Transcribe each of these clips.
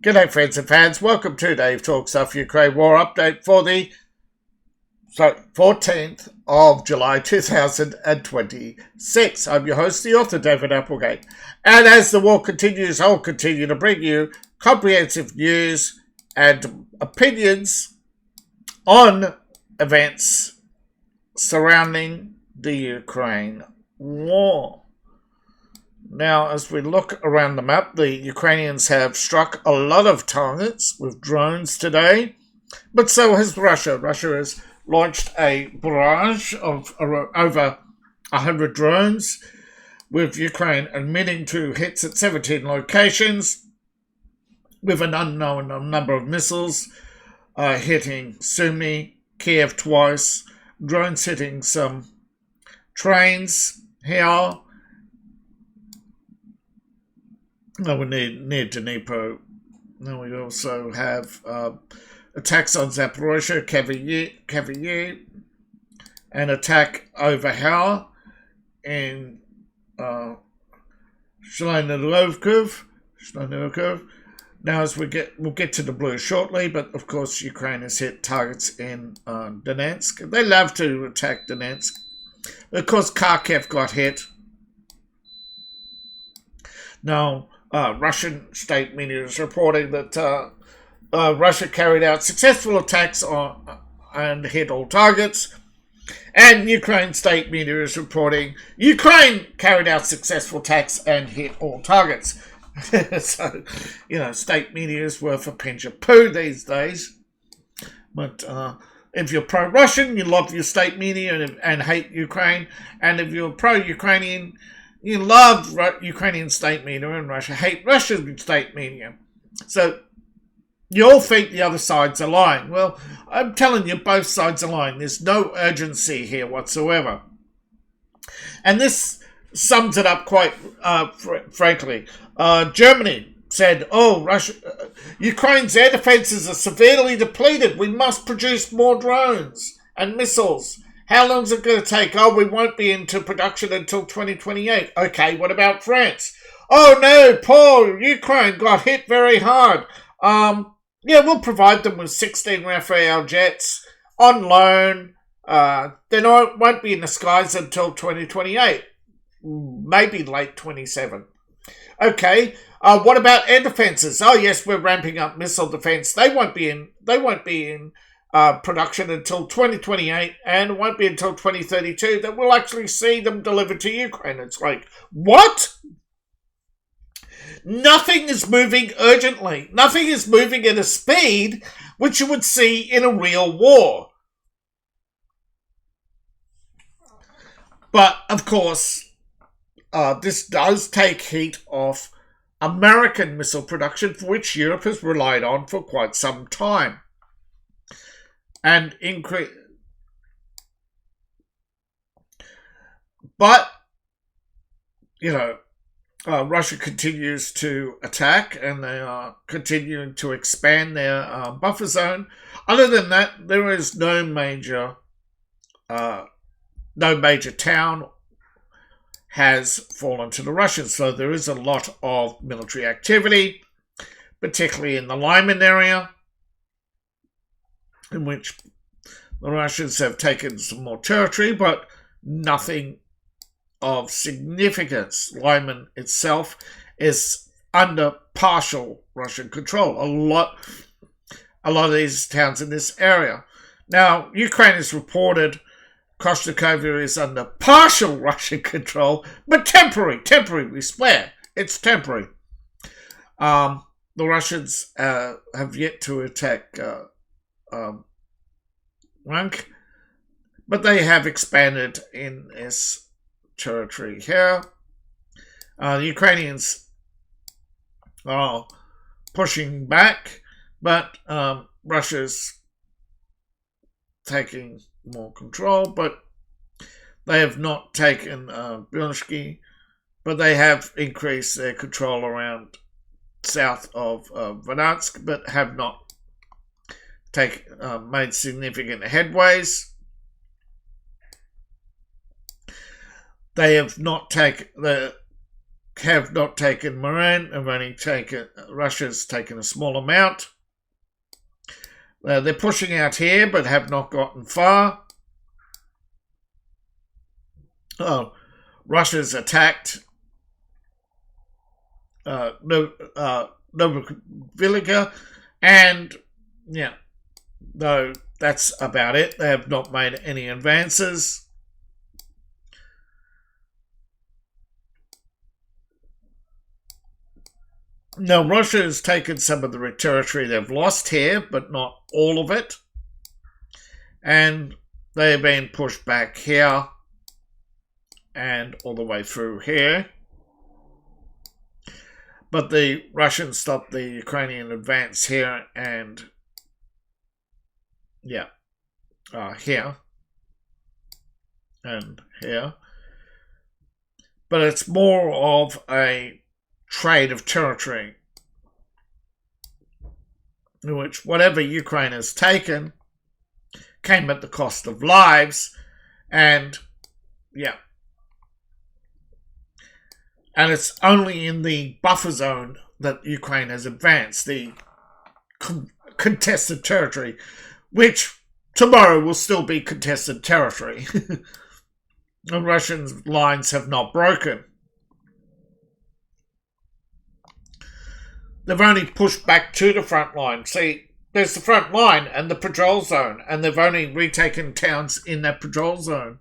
G'day friends and fans, welcome to Dave Talks Stuff Ukraine War Update for the 14th of July 2026. I'm your host, the author David Applegate. And as the war continues, I'll continue to bring you comprehensive news and opinions on events surrounding the Ukraine war. Now, as we look around the map, the Ukrainians have struck a lot of targets with drones today, but so has Russia. Russia has launched a barrage of over 100 drones, with Ukraine admitting to hits at 17 locations, with an unknown number of missiles hitting Sumy, Kiev twice, drones hitting some trains here. We're near Dnipro. Then we also have attacks on Zaporozhye, Kavyi, an attack over here in Shlynorovkov. Now, as we'll get to the blue shortly, but of course Ukraine has hit targets in Donetsk. They love to attack Donetsk. Of course, Kharkiv got hit. Now, Russian state media is reporting that Russia carried out successful attacks and hit all targets. And Ukraine state media is reporting Ukraine carried out successful attacks and hit all targets. So, state media is worth a pinch of poo these days. But if you're pro-Russian, you love your state media and hate Ukraine. And if you're pro-Ukrainian, you love Ukrainian state media, and Russia hate Russian state media. So you all think the other sides are lying. Well, I'm telling you, both sides are lying. There's no urgency here whatsoever. And this sums it up quite frankly. Germany said, Ukraine's air defenses are severely depleted. We must produce more drones and missiles. How long is it going to take? We won't be into production until 2028. Okay, what about France? Oh no, poor Ukraine got hit very hard. We'll provide them with 16 Rafale jets on loan. They won't be in the skies until 2028. Maybe late 27. Okay, what about air defenses? Oh yes, we're ramping up missile defense. They won't be in production until 2028, and it won't be until 2032 that we'll actually see them delivered to Ukraine. It's like, what? Nothing is moving urgently. Nothing is moving at a speed which you would see in a real war. But, of course, this does take heat off American missile production, for which Europe has relied on for quite some time. And increase, but Russia continues to attack, and they are continuing to expand their buffer zone. Other than that, there is no major town has fallen to the Russians. So there is a lot of military activity, particularly in the Lyman area, in which the Russians have taken some more territory, but nothing of significance. Lyman itself is under partial Russian control. A lot of these towns in this area. Now, Ukraine has reported Koshnikovia is under partial Russian control, but temporary, we swear. It's temporary. The Russians have yet to attack Rank, but they have expanded in this territory here. The Ukrainians are pushing back, but Russia's taking more control, but they have not taken Bryansk, but they have increased their control around south of Verdansk, but have not made significant headways. They have not taken the have not taken Moran, have only taken, Russia's taken a small amount. They're pushing out here, but have not gotten far. Oh, Russia's attacked Novovilica, and yeah, though that's about it. They have not made any advances. Now, Russia has taken some of the territory they've lost here, but not all of it. And they have been pushed back here and all the way through here. But the Russians stopped the Ukrainian advance here and, yeah, here and here. But it's more of a trade of territory, in which whatever Ukraine has taken came at the cost of lives, and yeah. And it's only in the buffer zone that Ukraine has advanced, the contested territory, which tomorrow will still be contested territory. The Russian lines have not broken. They've only pushed back to the front line. See, there's the front line and the patrol zone, and they've only retaken towns in that patrol zone.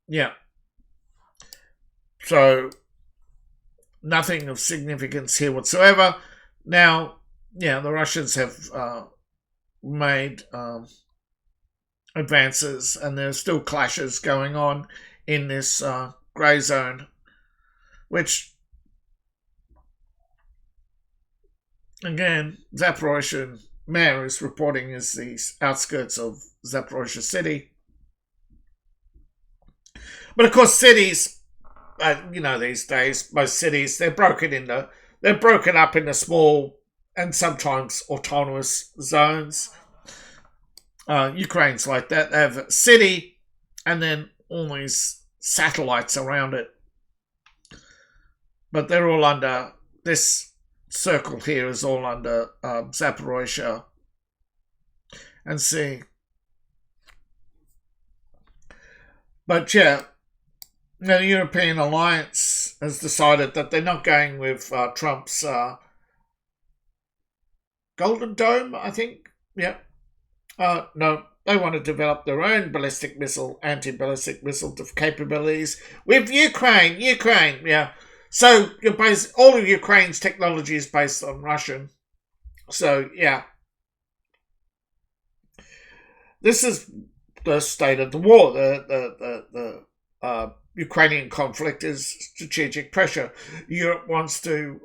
Yeah. So, nothing of significance here whatsoever. Now, yeah, the Russians have made advances, and there's still clashes going on in this grey zone, which, again, Zaporozhye mayor is reporting is the outskirts of Zaporozhye city. But of course, cities, these days, most cities, they're broken up into small and sometimes autonomous zones. Ukraine's like that. They have a city and then all these satellites around it. But they're all under, this circle here is all under Zaporozhye. And see. But yeah, the European alliance has decided that they're not going with Trump's Golden Dome, I think. Yeah. No, they want to develop their own ballistic missile, anti-ballistic missile capabilities with Ukraine. Yeah. So all of Ukraine's technology is based on Russian. So yeah. This is the state of the war. The Ukrainian conflict is strategic pressure. Europe wants to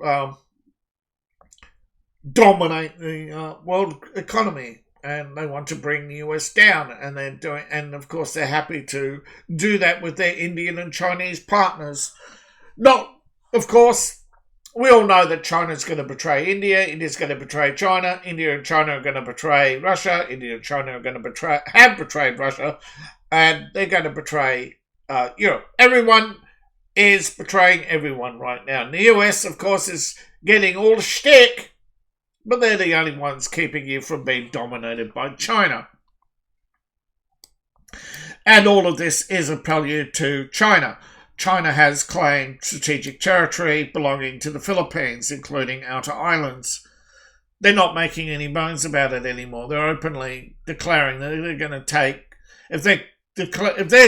dominate the world economy, and they want to bring the US down, and of course they're happy to do that with their Indian and Chinese partners. Of course, we all know that China's going to betray India, India's going to betray China, India and China are going to betray Russia, India and China are going to have betrayed Russia, and they're going to betray Europe. Everyone is betraying everyone right now. And the US, of course, is getting all the shtick, but they're the only ones keeping you from being dominated by China. And all of this is a prelude to China. China has claimed strategic territory belonging to the Philippines, including outer islands. They're not making any bones about it anymore. They're openly declaring that they're going to take, if they're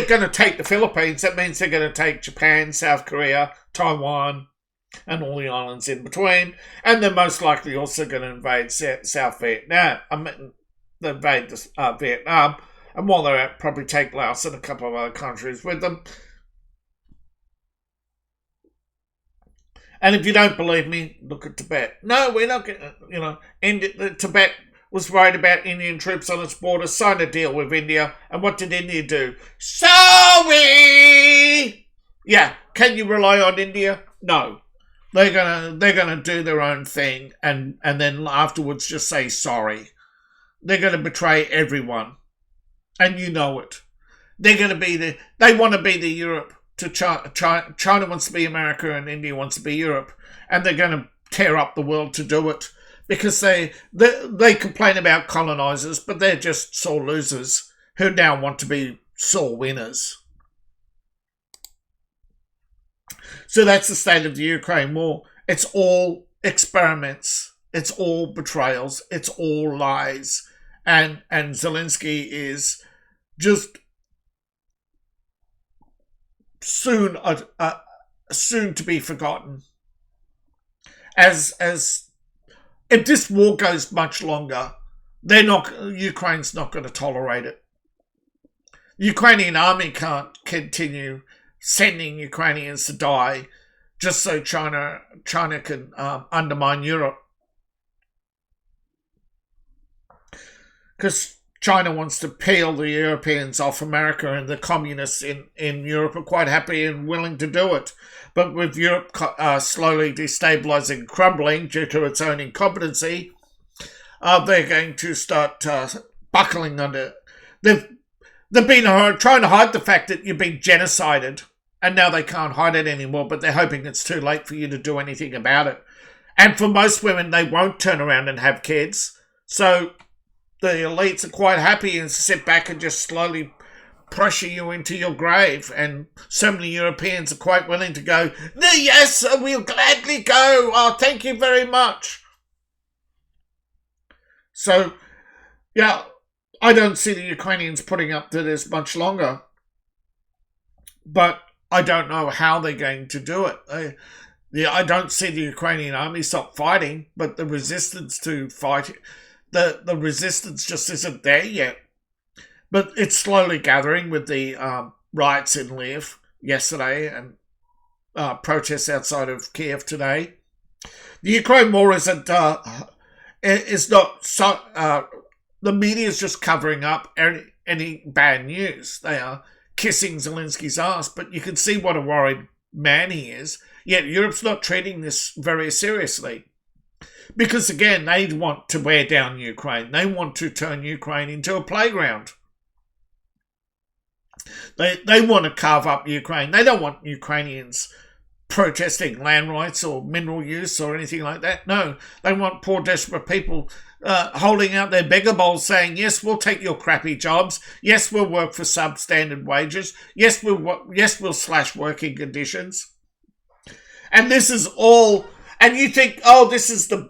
going to take the Philippines, that means they're going to take Japan, South Korea, Taiwan, and all the islands in between. And they're most likely also going to invade South Vietnam. They invade Vietnam. And while they're out, probably take Laos and a couple of other countries with them. And if you don't believe me, look at Tibet. No, we're not going to, Tibet was worried about Indian troops on its border, signed a deal with India, and what did India do? Sorry! Yeah, can you rely on India? No. They're gonna do their own thing and then afterwards just say sorry. They're gonna betray everyone. And you know it. They want to be the Europe to China. China wants to be America and India wants to be Europe, and they're going to tear up the world to do it because they complain about colonizers, but they're just sore losers who now want to be sore winners. So that's the state of the Ukraine war. It's all experiments. It's all betrayals. It's all lies. And Zelensky is just soon to be forgotten. As if this war goes much longer, Ukraine's not going to tolerate it. The Ukrainian army can't continue sending Ukrainians to die just so China can undermine Europe. Because China wants to peel the Europeans off America, and the communists in Europe are quite happy and willing to do it. But with Europe slowly destabilising and crumbling due to its own incompetency, they're going to start buckling under. They've been trying to hide the fact that you've been genocided, and now they can't hide it anymore, but they're hoping it's too late for you to do anything about it. And for most women, they won't turn around and have kids. So the elites are quite happy and sit back and just slowly pressure you into your grave. And so many Europeans are quite willing to go, yes, we'll gladly go. Oh, thank you very much. So, yeah, I don't see the Ukrainians putting up to this much longer. But I don't know how they're going to do it. I don't see the Ukrainian army stop fighting, but the resistance to fight, the resistance just isn't there yet. But it's slowly gathering with the riots in Lviv yesterday and protests outside of Kiev today. The Ukraine war is not. The media is just covering up any bad news. They are kissing Zelensky's ass, but you can see what a worried man he is. Yet Europe's not treating this very seriously. Because again, they want to wear down Ukraine. They want to turn Ukraine into a playground. They want to carve up Ukraine. They don't want Ukrainians protesting land rights or mineral use or anything like that. No, they want poor desperate people holding out their beggar bowls saying, yes, we'll take your crappy jobs. Yes, we'll work for substandard wages. Yes, we'll slash working conditions. And this is all, and you think, oh, this is the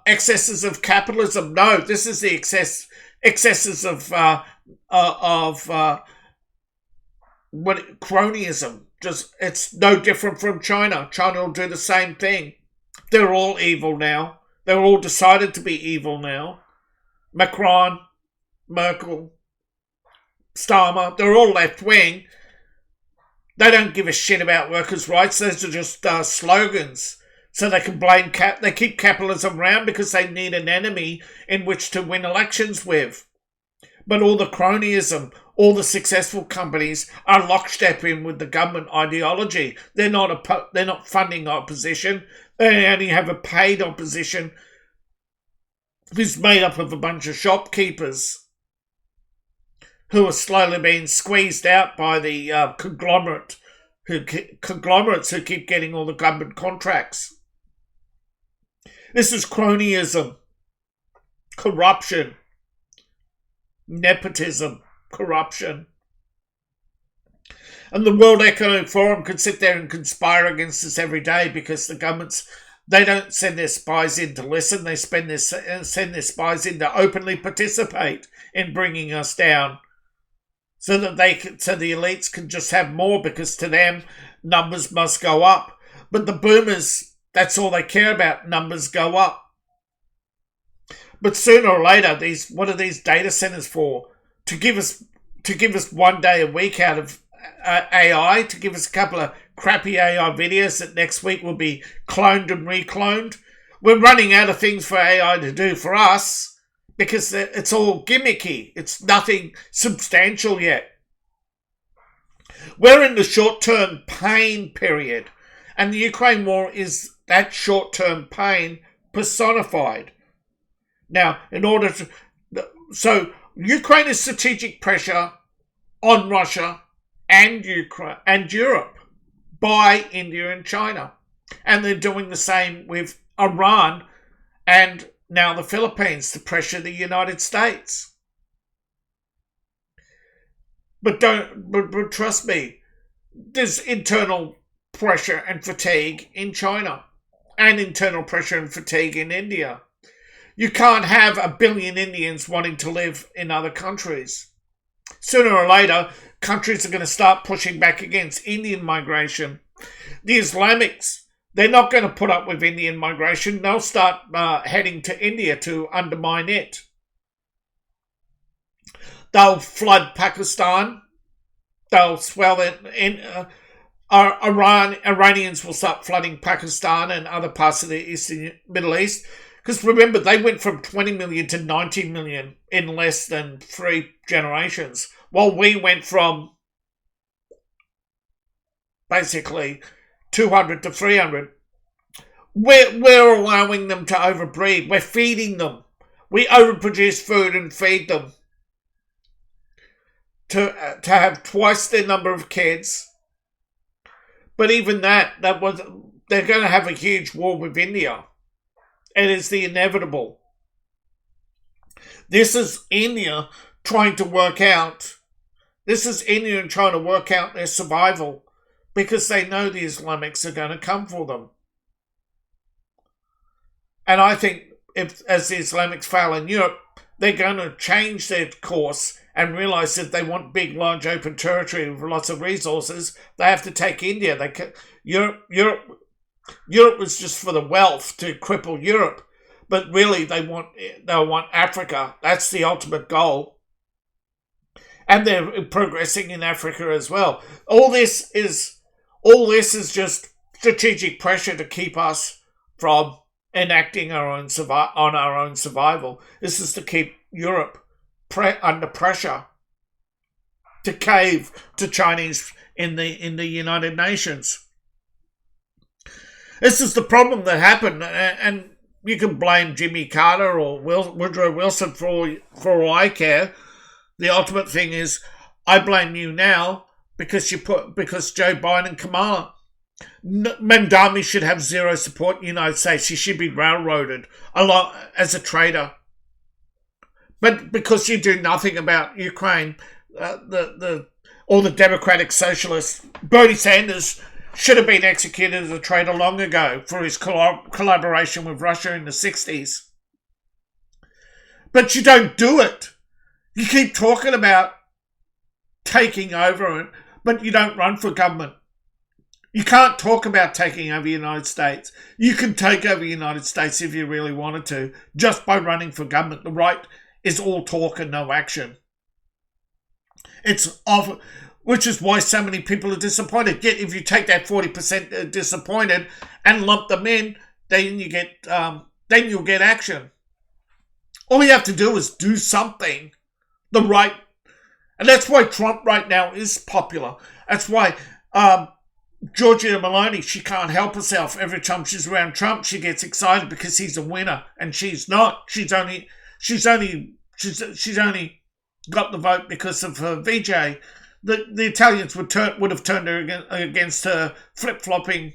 excesses of capitalism. No, this is the excesses of cronyism. Just, it's no different from China. China will do the same thing. They're all evil now. They're all decided to be evil now. Macron, Merkel, Starmer, they're all left-wing. They don't give a shit about workers' rights. Those are just slogans. So they can blame they keep capitalism around because they need an enemy in which to win elections with. But all the cronyism, all the successful companies are lockstep in with the government ideology. They're not funding opposition. They only have a paid opposition who's made up of a bunch of shopkeepers who are slowly being squeezed out by the conglomerates who keep getting all the government contracts. This is cronyism, corruption, nepotism, corruption. And the World Economic Forum can sit there and conspire against us every day because the governments, they don't send their spies in to listen. They send their spies in to openly participate in bringing us down, so that so the elites can just have more, because to them numbers must go up. But the boomers, that's all they care about. Numbers go up. But sooner or later, what are these data centers for? To give us 1 day a week out of AI, to give us a couple of crappy AI videos that next week will be cloned and recloned. We're running out of things for AI to do for us because it's all gimmicky. It's nothing substantial yet. We're in the short-term pain period, and the Ukraine war is that short-term pain personified. Now, so Ukraine is strategic pressure on Russia and Ukraine and Europe. by India and China. And they're doing the same with Iran and now the Philippines to pressure the United States. But trust me, there's internal pressure and fatigue in China and internal pressure and fatigue in India. You can't have 1 billion Indians wanting to live in other countries. Sooner or later, countries are going to start pushing back against Indian migration. The Islamics, they're not going to put up with Indian migration. They'll start heading to India to undermine it. They'll flood Pakistan. They'll swell it in. Iranians will start flooding Pakistan and other parts of the Middle East. Because remember, they went from 20 million to 90 million in less than 3 generations. While we went from basically 200 to 300. We're allowing them to overbreed. We're feeding them. We overproduce food and feed them to have twice their number of kids. But even they're going to have a huge war with India. It is the inevitable. This is India trying to work out. This is India trying to work out their survival because they know the Islamics are going to come for them. And I think as the Islamics fail in Europe, they're going to change their course and realise that they want big, large, open territory with lots of resources. They have to take India. Europe was just for the wealth to cripple Europe, but really they want Africa. That's the ultimate goal, and they're progressing in Africa as well. All this is just strategic pressure to keep us from enacting our own survival. This is to keep Europe under pressure to cave to Chinese in the United Nations. This is the problem that happened, and you can blame Jimmy Carter or Woodrow Wilson for all I care. The ultimate thing is, I blame you now because Joe Biden and Kamala. Mandami should have zero support in the United States. He should be railroaded as a traitor. But because you do nothing about Ukraine, all the Democratic Socialists, Bernie Sanders should have been executed as a traitor long ago for his collaboration with Russia in the 60s. But you don't do it. You keep talking about taking over, but you don't run for government. You can't talk about taking over the United States. You can take over the United States if you really wanted to, just by running for government. The right is all talk and no action. Which is why so many people are disappointed. Yet if you take that 40% disappointed and lump them in, then you'll get action. All you have to do is do something. And that's why Trump right now is popular. That's why Giorgia Meloni, she can't help herself. Every time she's around Trump, she gets excited because he's a winner, and she's not. She's only got the vote because of her VJ. The Italians would have turned her against her flip-flopping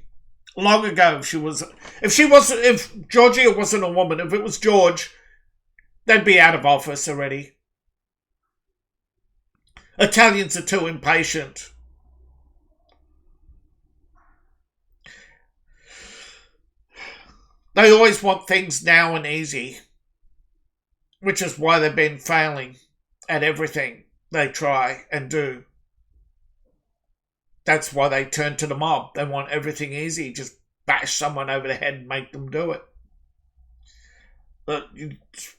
long ago if Georgia wasn't a woman. If it was George, they'd be out of office already. Italians are too impatient. They always want things now and easy, which is why they've been failing at everything they try and do. That's why they turn to the mob. They want everything easy. Just bash someone over the head and make them do it. But it's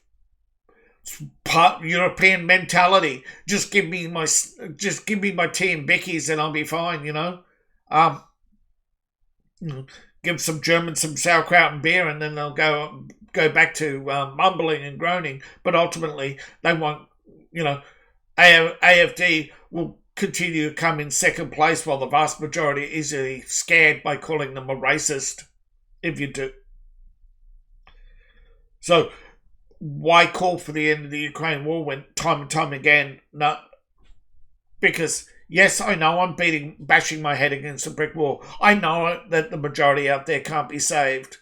part European mentality. Just give me my tea and Bickies and I'll be fine. Give some Germans some sauerkraut and beer, and then they'll go back to mumbling and groaning. But ultimately, they want AFD will continue to come in second place while the vast majority are easily scared by calling them a racist, if you do. So why call for the end of the Ukraine war when time and time again? No, because Yes, I know I'm bashing my head against a brick wall. I know that the majority out there can't be saved.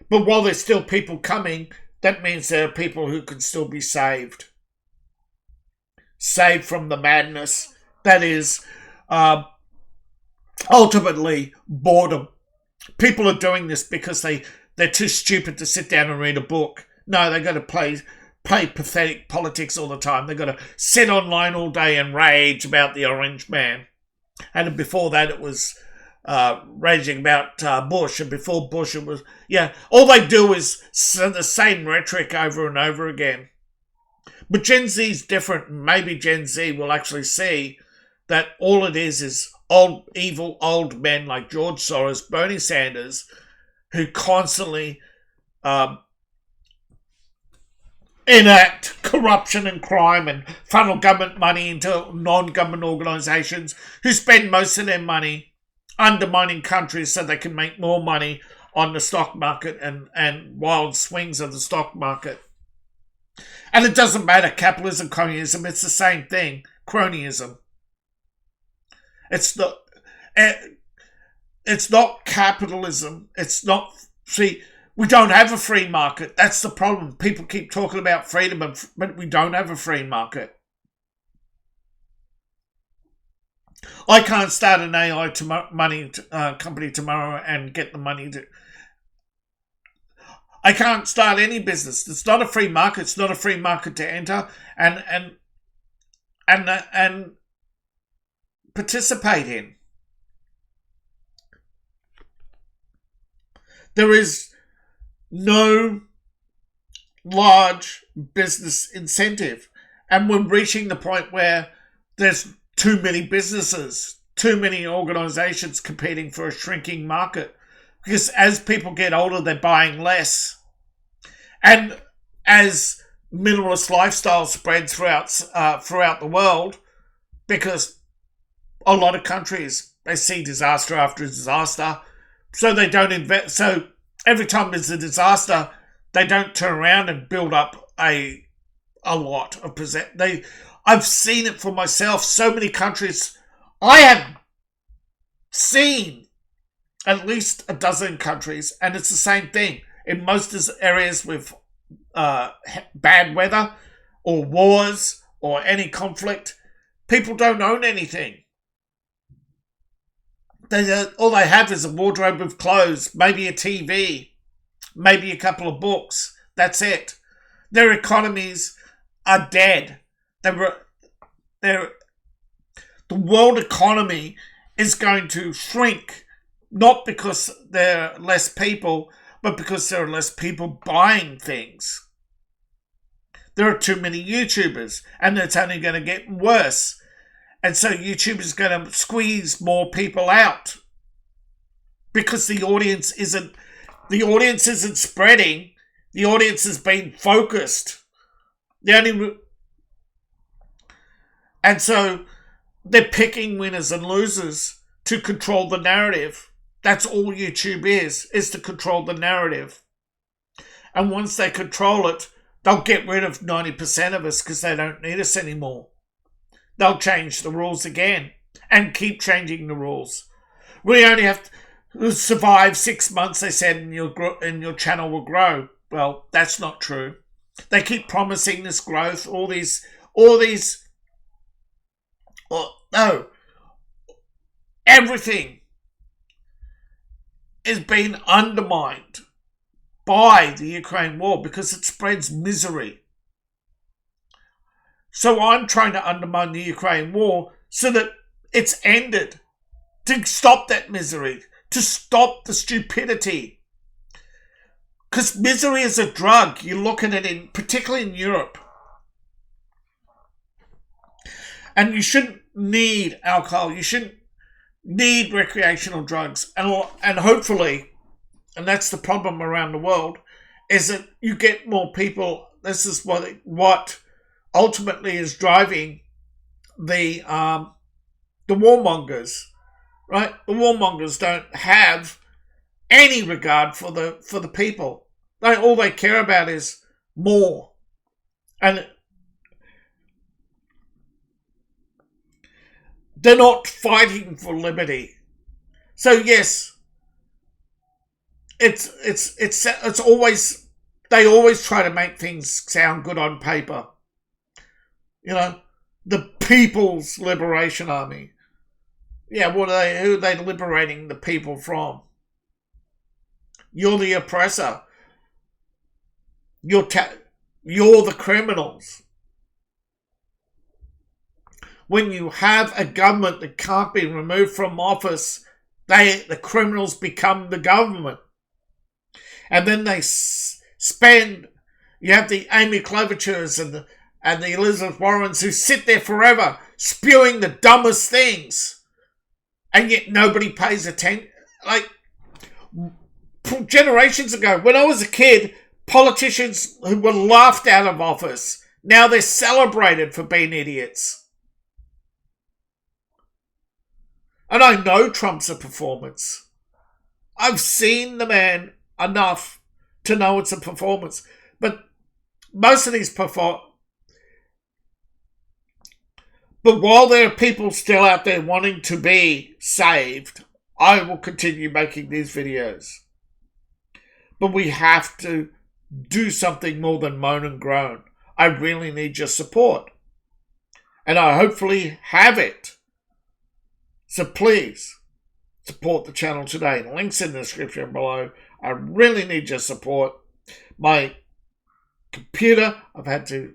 But while there's still people coming, that means there are people who can still be saved. Saved from the madness that is ultimately boredom. People are doing this because they're too stupid to sit down and read a book. No, they've got to play pathetic politics all the time. They've got to sit online all day and rage about the orange man. And before that, it was raging about Bush. And before Bush, it was, all they do is the same rhetoric over and over again. But Gen Z is different. Maybe Gen Z will actually see that all it is evil old men like George Soros, Bernie Sanders, who constantly enact corruption and crime and funnel government money into non-government organisations, who spend most of their money undermining countries so they can make more money on the stock market and wild swings of the stock market. And it doesn't matter, capitalism, communism, it's the same thing. Cronyism. It's not capitalism. It's not, see, we don't have a free market. That's the problem. People keep talking about freedom, but we don't have a free market. I can't start an AI company tomorrow and get the money to. I can't start any business. It's not a free market. It's not a free market to enter and participate in. There is no large business incentive, and we're reaching the point where there's too many businesses, too many organisations competing for a shrinking market. Because as people get older, they're buying less. And as minimalist lifestyle spreads throughout the world, because a lot of countries, they see disaster after disaster, so they don't invest. So every time there's a disaster, they don't turn around and build up a lot of I've seen it for myself. So many countries, I have seen at least a dozen countries, and it's the same thing. In most areas with bad weather or wars or any conflict, people don't own anything. All they have is a wardrobe of clothes, maybe a TV, maybe a couple of books. That's it. Their economies are dead. The world economy is going to shrink, not because there are less people, but because there are less people buying things. There are too many YouTubers, and it's only going to get worse. And so YouTube is going to squeeze more people out because the audience isn't spreading. The audience has been focused. And so they're picking winners and losers to control the narrative. That's all YouTube is to control the narrative. And once they control it, they'll get rid of 90% of us because they don't need us anymore. They'll change the rules again and keep changing the rules. We only have to survive 6 months, they said, and your channel will grow. Well, that's not true. They keep promising this growth, everything is being undermined by the Ukraine war because it spreads misery. So I'm trying to undermine the Ukraine war so that it's ended, to stop that misery, to stop the stupidity. Because misery is a drug. You look at it particularly in Europe. And you shouldn't need alcohol. You shouldn't need recreational drugs. And hopefully, and that's the problem around the world, is that you get more people. This is what ultimately is driving the warmongers, right? The warmongers don't have any regard for the people. All they care about is more. And They're not fighting for liberty. So yes, it's always, they always try to make things sound good on paper. You know, the People's Liberation Army. Yeah, who are they liberating the people from? You're the oppressor. You're the criminals. When you have a government that can't be removed from office, the criminals become the government. And then they spend, you have the Amy Klobuchars and the Elizabeth Warrens who sit there forever spewing the dumbest things. And yet nobody pays attention. Like, generations ago, when I was a kid, politicians who were laughed out of office, now they're celebrated for being idiots. And I know Trump's a performance. I've seen the man enough to know it's a performance. But most of these But while there are people still out there wanting to be saved, I will continue making these videos. But we have to do something more than moan and groan. I really need your support. And I hopefully have it. So please, support the channel today. Links in the description below. I really need your support. My computer, I've had to,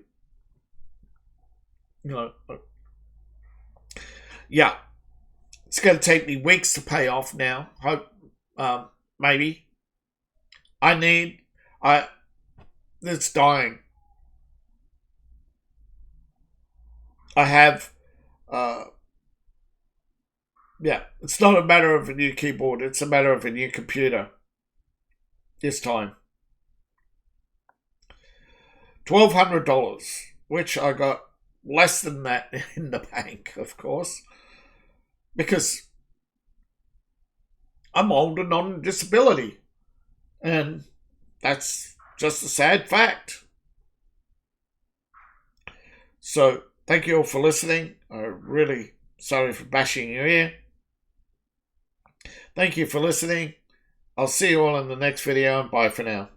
it's going to take me weeks to pay off now. Hope, maybe. It's dying. I have, it's not a matter of a new keyboard. It's a matter of a new computer. This time. $1,200, which I got less than that in the bank, of course, because I'm old and on disability. And that's just a sad fact. So, thank you all for listening. I'm really sorry for bashing your ear. Thank you for listening. I'll see you all in the next video, and bye for now.